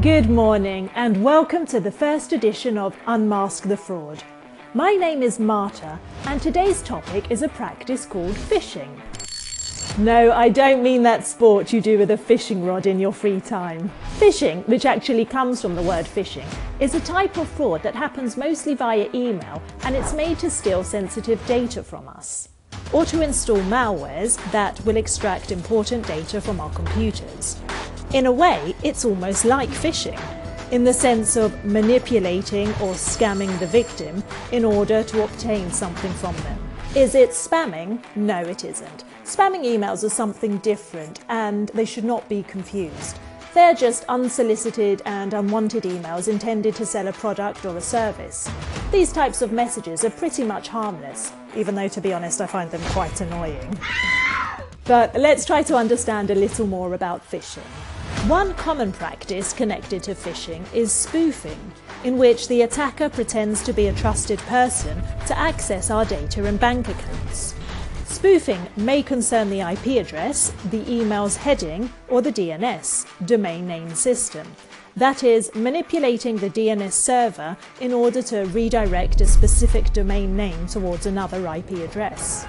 Good morning and welcome to the first edition of Unmask the Fraud. My name is Marta and today's topic is a practice called fishing. No, I don't mean that sport you do with a fishing rod in your free time. Phishing, which actually comes from the word fishing, is a type of fraud that happens mostly via email and it's made to steal sensitive data from us, or to install malwares that will extract important data from our computers. In a way, it's almost like phishing, in the sense of manipulating or scamming the victim in order to obtain something from them. Is it spamming? No, it isn't. Spamming emails are something different and they should not be confused. They're just unsolicited and unwanted emails intended to sell a product or a service. These types of messages are pretty much harmless, even though, to be honest, I find them quite annoying. But let's try to understand a little more about phishing. One common practice connected to phishing is spoofing, in which the attacker pretends to be a trusted person to access our data and bank accounts. Spoofing may concern the IP address, the email's heading, or the DNS, domain name system. That is, manipulating the DNS server in order to redirect a specific domain name towards another IP address.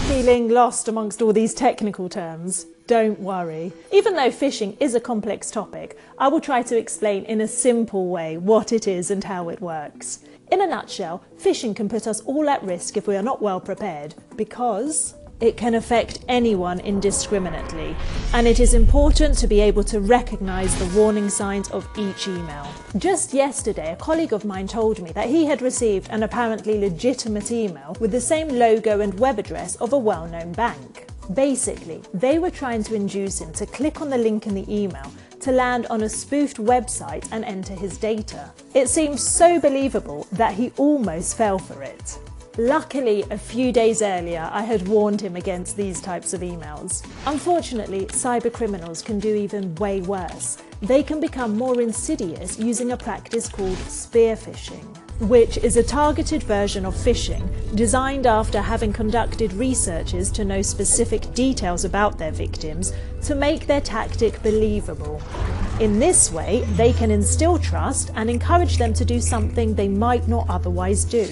Feeling lost amongst all these technical terms? Don't worry. Even though phishing is a complex topic, I will try to explain in a simple way what it is and how it works. In a nutshell, phishing can put us all at risk if we are not well prepared, because it can affect anyone indiscriminately, and it is important to be able to recognise the warning signs of each email. Just yesterday, a colleague of mine told me that he had received an apparently legitimate email with the same logo and web address of a well-known bank. Basically, they were trying to induce him to click on the link in the email to land on a spoofed website and enter his data. It seemed so believable that he almost fell for it. Luckily, a few days earlier, I had warned him against these types of emails. Unfortunately, cybercriminals can do even way worse. They can become more insidious using a practice called spear phishing, which is a targeted version of phishing designed after having conducted researches to know specific details about their victims to make their tactic believable. In this way, they can instill trust and encourage them to do something they might not otherwise do.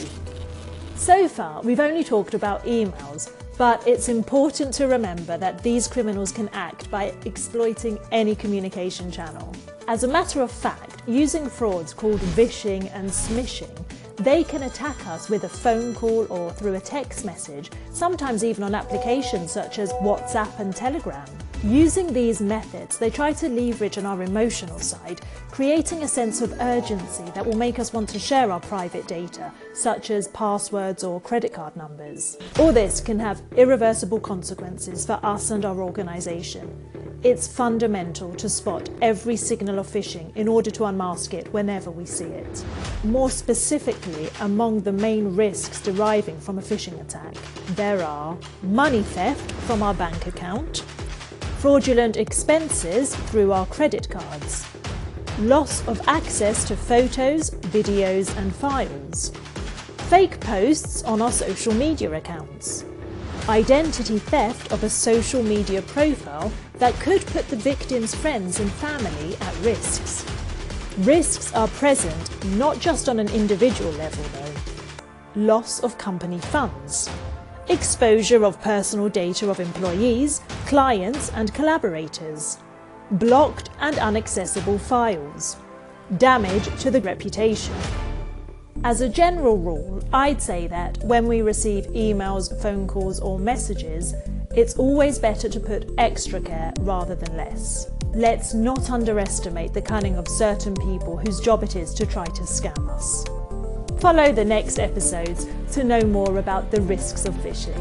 So far, we've only talked about emails, but it's important to remember that these criminals can act by exploiting any communication channel. As a matter of fact, using frauds called vishing and smishing, they can attack us with a phone call or through a text message, sometimes even on applications such as WhatsApp and Telegram. Using these methods, they try to leverage on our emotional side, creating a sense of urgency that will make us want to share our private data, such as passwords or credit card numbers. All this can have irreversible consequences for us and our organisation. It's fundamental to spot every signal of phishing in order to unmask it whenever we see it. More specifically, among the main risks deriving from a phishing attack, there are money theft from our bank account, fraudulent expenses through our credit cards, loss of access to photos, videos and files, fake posts on our social media accounts, identity theft of a social media profile that could put the victim's friends and family at risks. Risks are present not just on an individual level though. Loss of company funds, exposure of personal data of employees, clients and collaborators, blocked and inaccessible files, damage to the reputation. As a general rule, I'd say that when we receive emails, phone calls or messages, it's always better to put extra care rather than less. Let's not underestimate the cunning of certain people whose job it is to try to scam us. Follow the next episodes to know more about the risks of phishing.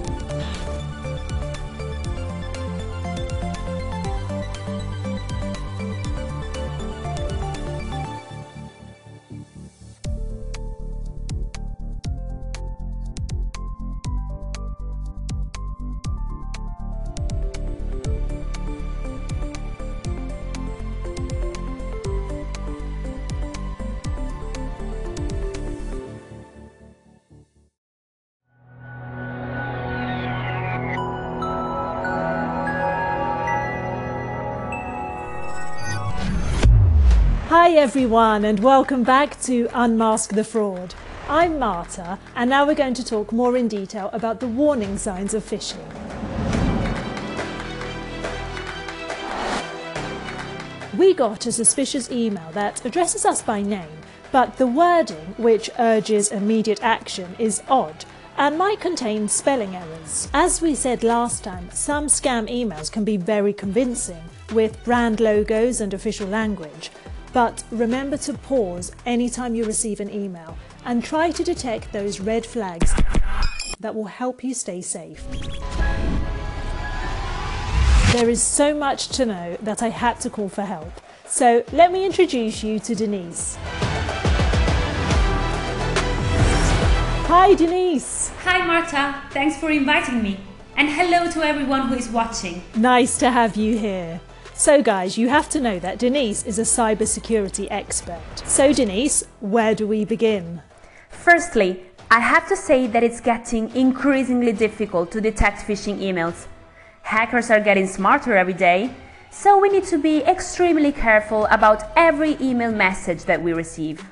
Hi everyone and welcome back to Unmask the Fraud. I'm Marta and now we're going to talk more in detail about the warning signs of phishing. We got a suspicious email that addresses us by name, but the wording, which urges immediate action, is odd and might contain spelling errors. As we said last time, some scam emails can be very convincing with brand logos and official language. But remember to pause anytime you receive an email and try to detect those red flags that will help you stay safe. There is so much to know that I had to call for help. So let me introduce you to Denise. Hi Denise! Hi Marta, thanks for inviting me. And hello to everyone who is watching. Nice to have you here. So guys, you have to know that Denise is a cybersecurity expert. So Denise, where do we begin? Firstly, I have to say that it's getting increasingly difficult to detect phishing emails. Hackers are getting smarter every day, so we need to be extremely careful about every email message that we receive.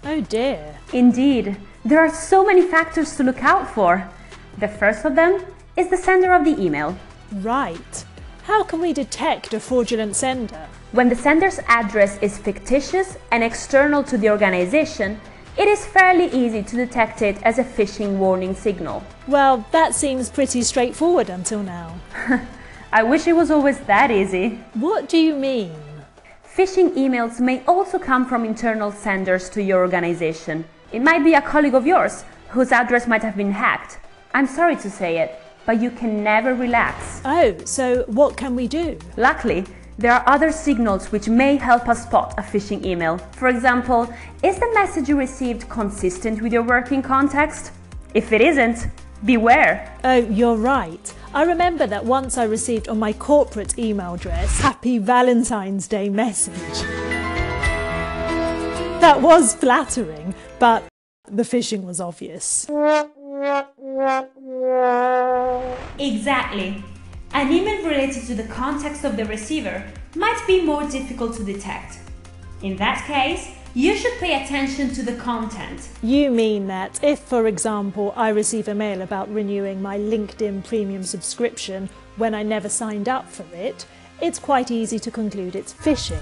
Oh dear. Indeed, there are so many factors to look out for. The first of them is the sender of the email. Right. How can we detect a fraudulent sender? When the sender's address is fictitious and external to the organization, it is fairly easy to detect it as a phishing warning signal. Well, that seems pretty straightforward until now. I wish it was always that easy. What do you mean? Phishing emails may also come from internal senders to your organization. It might be a colleague of yours whose address might have been hacked. I'm sorry to say it, but you can never relax. Oh, so what can we do? Luckily, there are other signals which may help us spot a phishing email. For example, is the message you received consistent with your working context? If it isn't, beware. Oh, you're right. I remember that once I received on my corporate email address, Happy Valentine's Day message. That was flattering, but the phishing was obvious. Exactly. An email related to the context of the receiver might be more difficult to detect. In that case, you should pay attention to the content. You mean that if, for example, I receive a mail about renewing my LinkedIn premium subscription when I never signed up for it, it's quite easy to conclude it's phishing.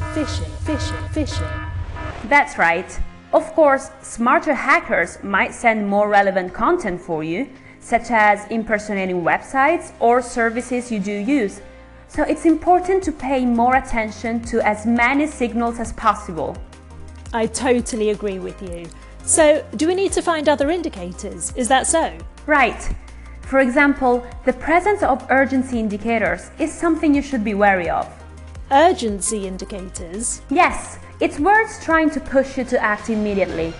That's right. Of course, smarter hackers might send more relevant content for you, such as impersonating websites or services you do use. So it's important to pay more attention to as many signals as possible. I totally agree with you. So, do we need to find other indicators? Is that so? Right. For example, the presence of urgency indicators is something you should be wary of. Urgency indicators? Yes, it's words trying to push you to act immediately.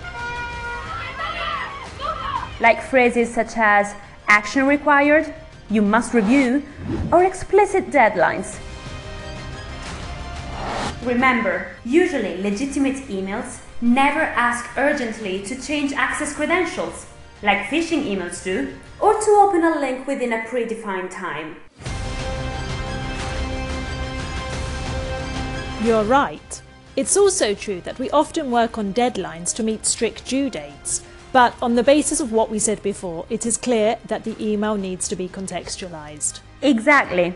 Like phrases such as action required, you must review, or explicit deadlines. Remember, usually legitimate emails never ask urgently to change access credentials, like phishing emails do, or to open a link within a predefined time. You're right. It's also true that we often work on deadlines to meet strict due dates. But on the basis of what we said before, it is clear that the email needs to be contextualized. Exactly.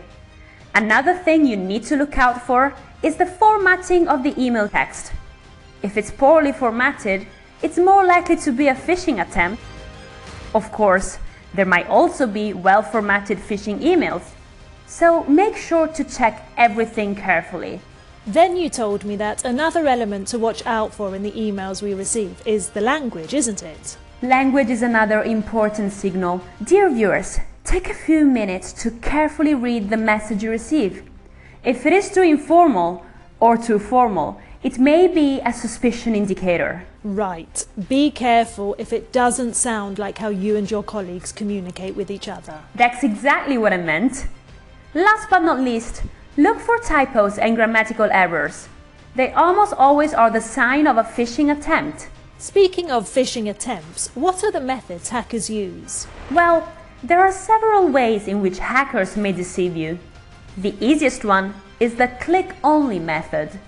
Another thing you need to look out for is the formatting of the email text. If it's poorly formatted, it's more likely to be a phishing attempt. Of course, there might also be well-formatted phishing emails, so make sure to check everything carefully. Then you told me that another element to watch out for in the emails we receive is the language, isn't it? Language is another important signal. Dear viewers, take a few minutes to carefully read the message you receive. If it is too informal or too formal, it may be a suspicion indicator. Right. Be careful if it doesn't sound like how you and your colleagues communicate with each other. That's exactly what I meant. Last but not least, look for typos and grammatical errors. They almost always are the sign of a phishing attempt. Speaking of phishing attempts, what are the methods hackers use? Well, there are several ways in which hackers may deceive you. The easiest one is the click-only method.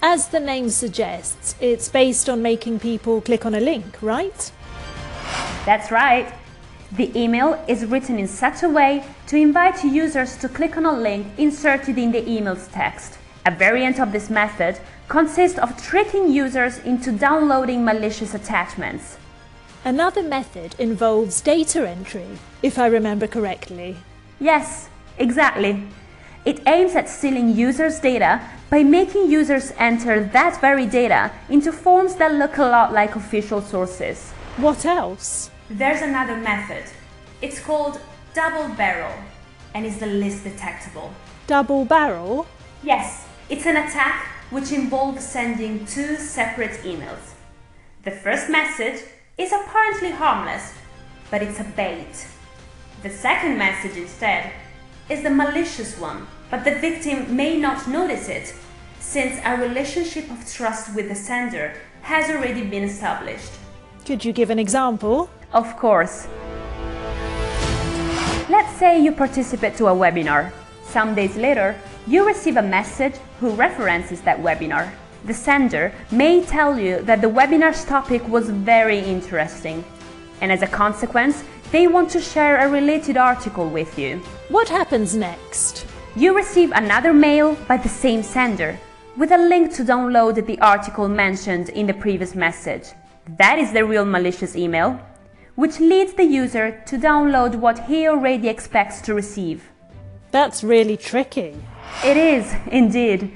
As the name suggests, it's based on making people click on a link, right? That's right. The email is written in such a way to invite users to click on a link inserted in the email's text. A variant of this method consists of tricking users into downloading malicious attachments. Another method involves data entry, if I remember correctly. Yes, exactly. It aims at stealing users' data by making users enter that very data into forms that look a lot like official sources. What else? There's another method. It's called double barrel and is the least detectable. Double barrel? Yes, it's an attack which involves sending two separate emails. The first message is apparently harmless, but it's a bait. The second message instead is the malicious one, but the victim may not notice it, since a relationship of trust with the sender has already been established. Could you give an example? Of course. Let's say you participate to a webinar. Some days later, you receive a message who references that webinar. The sender may tell you that the webinar's topic was very interesting, and as a consequence, they want to share a related article with you. What happens next? You receive another mail by the same sender with a link to download the article mentioned in the previous message. That is the real malicious email, which leads the user to download what he already expects to receive. That's really tricky. It is, indeed.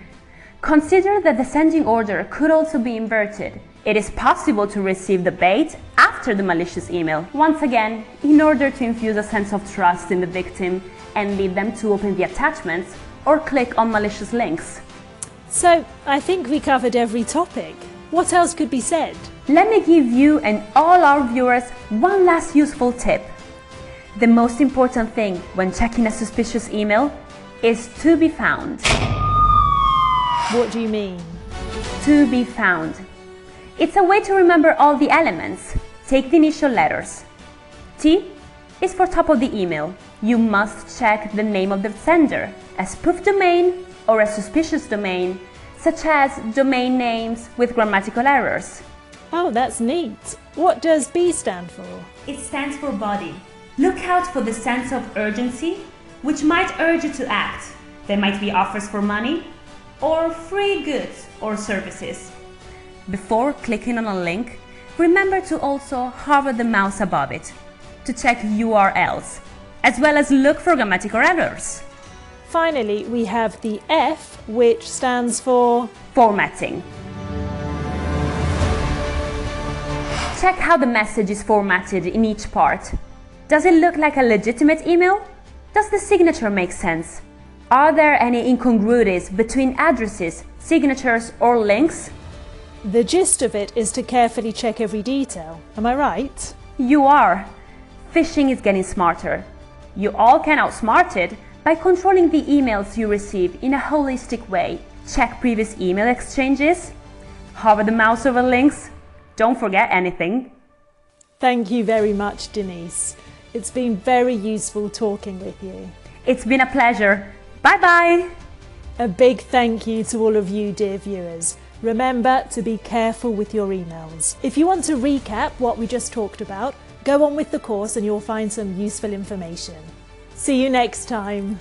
Consider that the sending order could also be inverted. It is possible to receive the bait after the malicious email, once again, in order to infuse a sense of trust in the victim and lead them to open the attachments or click on malicious links. So, I think we covered every topic. What else could be said? Let me give you and all our viewers one last useful tip. The most important thing when checking a suspicious email is to be found. What do you mean? To be found. It's a way to remember all the elements. Take the initial letters. T is for top of the email. You must check the name of the sender, a spoof domain or a suspicious domain, such as domain names with grammatical errors. Oh, that's neat. What does B stand for? It stands for body. Look out for the sense of urgency, which might urge you to act. There might be offers for money or free goods or services. Before clicking on a link, remember to also hover the mouse above it to check URLs, as well as look for grammatical errors. Finally, we have the F, which stands for formatting. Check how the message is formatted in each part. Does it look like a legitimate email? Does the signature make sense? Are there any incongruities between addresses, signatures, or links? The gist of it is to carefully check every detail. Am I right? You are. Phishing is getting smarter. You all can outsmart it by controlling the emails you receive in a holistic way. Check previous email exchanges, hover the mouse over links, don't forget anything. Thank you very much, Denise. It's been very useful talking with you. It's been a pleasure. Bye-bye. A big thank you to all of you, dear viewers. Remember to be careful with your emails. If you want to recap what we just talked about, go on with the course and you'll find some useful information. See you next time.